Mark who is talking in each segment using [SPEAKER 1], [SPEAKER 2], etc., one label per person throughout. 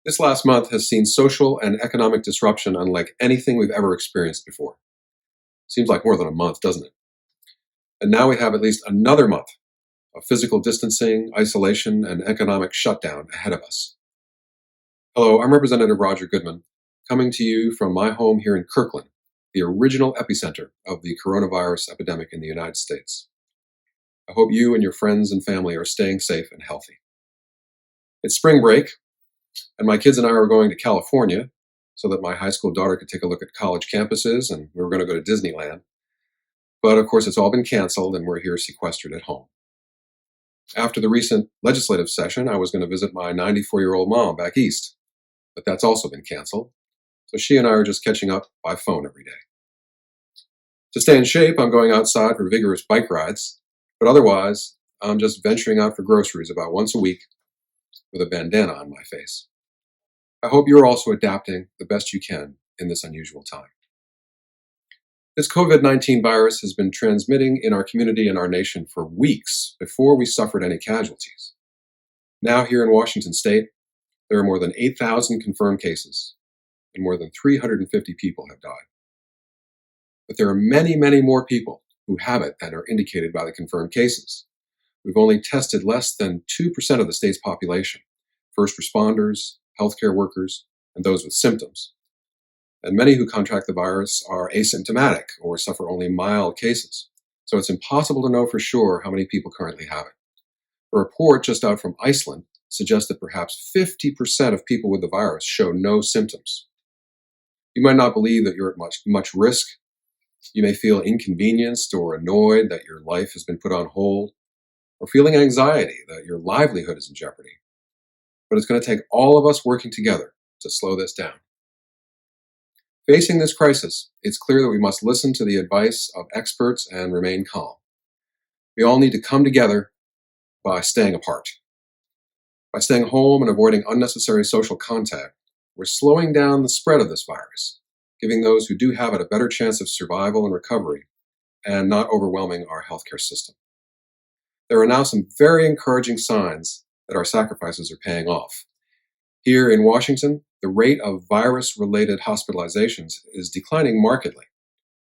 [SPEAKER 1] This last month has seen social and economic disruption unlike anything we've ever experienced before. Seems like more than a month, doesn't it? And now we have at least another month of physical distancing, isolation, and economic shutdown ahead of us. Hello, I'm Representative Roger Goodman, coming to you from my home here in Kirkland, the original epicenter of the coronavirus epidemic in the United States. I hope you and your friends and family are staying safe and healthy. It's spring break, and my kids and I are going to California so that my high school daughter could take a look at college campuses, and we were going to go to Disneyland. But of course, it's all been canceled, and we're here sequestered at home. After the recent legislative session, I was going to visit my 94-year-old mom back east, but that's also been canceled. So she and I are just catching up by phone every day. To stay in shape, I'm going outside for vigorous bike rides, but otherwise, I'm just venturing out for groceries about once a week with a bandana on my face. I hope you're also adapting the best you can in this unusual time. This COVID-19 virus has been transmitting in our community and our nation for weeks before we suffered any casualties. Now, here in Washington state, there are more than 8,000 confirmed cases, and more than 350 people have died. But there are many, many more people who have it than are indicated by the confirmed cases. We've only tested less than 2% of the state's population, first responders, healthcare workers, and those with symptoms. And many who contract the virus are asymptomatic or suffer only mild cases. So it's impossible to know for sure how many people currently have it. A report just out from Iceland suggests that perhaps 50% of people with the virus show no symptoms. You might not believe that you're at much risk. You may feel inconvenienced or annoyed that your life has been put on hold, or feeling anxiety that your livelihood is in jeopardy. But it's going to take all of us working together to slow this down. Facing this crisis, it's clear that we must listen to the advice of experts and remain calm. We all need to come together by staying apart. By staying home and avoiding unnecessary social contact, we're slowing down the spread of this virus, giving those who do have it a better chance of survival and recovery, and not overwhelming our healthcare system. There are now some very encouraging signs that our sacrifices are paying off. Here in Washington, the rate of virus-related hospitalizations is declining markedly.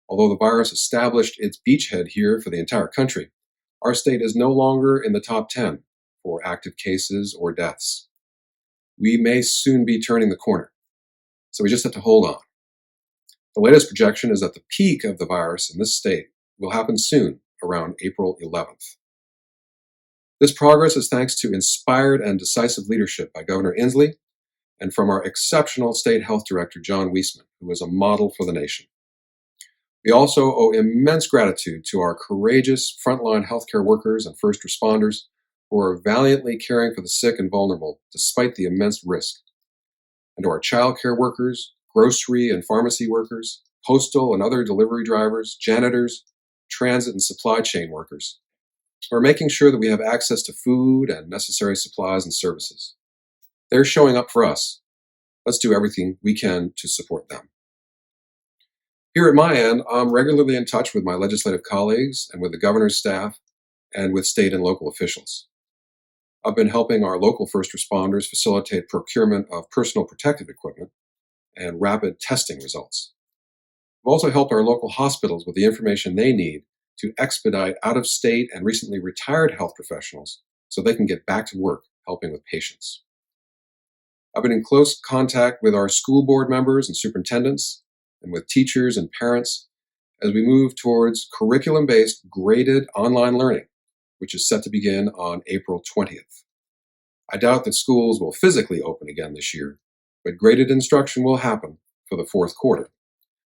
[SPEAKER 1] Although the virus established its beachhead here for the entire country, our state is no longer in the top 10 for active cases or deaths. We may soon be turning the corner, so we just have to hold on. The latest projection is that the peak of the virus in this state will happen soon, around April 11th. This progress is thanks to inspired and decisive leadership by Governor Inslee and from our exceptional State Health Director, John Weisman, who is a model for the nation. We also owe immense gratitude to our courageous frontline healthcare workers and first responders who are valiantly caring for the sick and vulnerable despite the immense risk, and to our childcare workers, grocery and pharmacy workers, postal and other delivery drivers, janitors, transit and supply chain workers, who are making sure that we have access to food and necessary supplies and services. They're showing up for us. Let's do everything we can to support them. Here at my end, I'm regularly in touch with my legislative colleagues and with the governor's staff and with state and local officials. I've been helping our local first responders facilitate procurement of personal protective equipment and rapid testing results. I've also helped our local hospitals with the information they need to expedite out-of-state and recently retired health professionals so they can get back to work helping with patients. I've been in close contact with our school board members and superintendents and with teachers and parents as we move towards curriculum-based graded online learning, which is set to begin on April 20th. I doubt that schools will physically open again this year, but graded instruction will happen for the fourth quarter.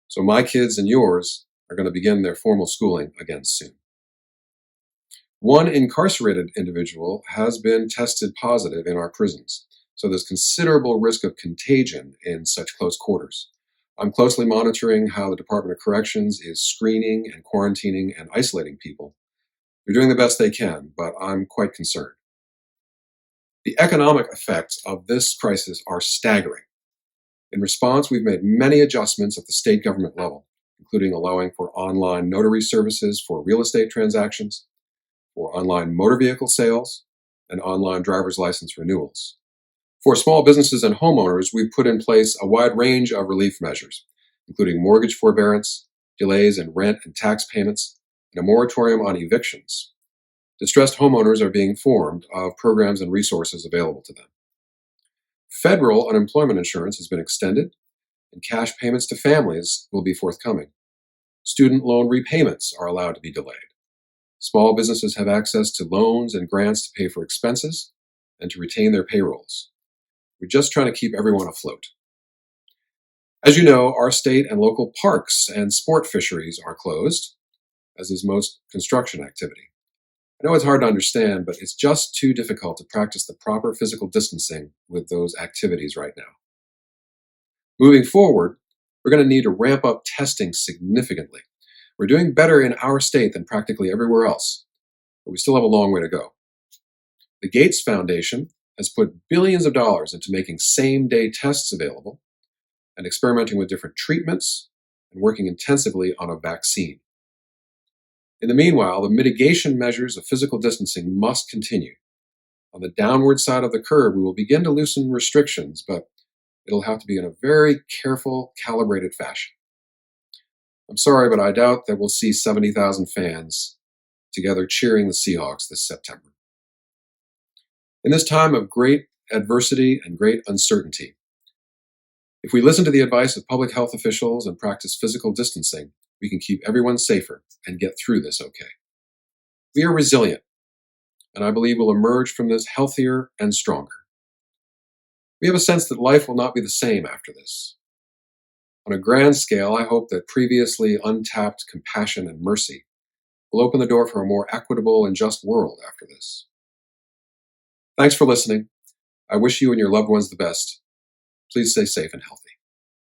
[SPEAKER 1] So my kids and yours are going to begin their formal schooling again soon. One incarcerated individual has been tested positive in our prisons, so there's considerable risk of contagion in such close quarters. I'm closely monitoring how the Department of Corrections is screening and quarantining and isolating people. They're doing the best they can, but I'm quite concerned. The economic effects of this crisis are staggering. In response, we've made many adjustments at the state government level, including allowing for online notary services for real estate transactions, for online motor vehicle sales, and online driver's license renewals. For small businesses and homeowners, we've put in place a wide range of relief measures, including mortgage forbearance, delays in rent and tax payments, and a moratorium on evictions. Distressed homeowners are being informed of programs and resources available to them. Federal unemployment insurance has been extended, and cash payments to families will be forthcoming. Student loan repayments are allowed to be delayed. Small businesses have access to loans and grants to pay for expenses and to retain their payrolls. We're just trying to keep everyone afloat. As you know, our state and local parks and sport fisheries are closed, as is most construction activity. I know it's hard to understand, but it's just too difficult to practice the proper physical distancing with those activities right now. Moving forward, we're going to need to ramp up testing significantly. We're doing better in our state than practically everywhere else, but we still have a long way to go. The Gates Foundation has put billions of dollars into making same-day tests available and experimenting with different treatments and working intensively on a vaccine. In the meanwhile, the mitigation measures of physical distancing must continue. On the downward side of the curve, we will begin to loosen restrictions, but it'll have to be in a very careful, calibrated fashion. I'm sorry, but I doubt that we'll see 70,000 fans together cheering the Seahawks this September. In this time of great adversity and great uncertainty, if we listen to the advice of public health officials and practice physical distancing, we can keep everyone safer and get through this okay. We are resilient, and I believe we'll emerge from this healthier and stronger. We have a sense that life will not be the same after this. On a grand scale, I hope that previously untapped compassion and mercy will open the door for a more equitable and just world after this. Thanks for listening. I wish you and your loved ones the best. Please stay safe and healthy.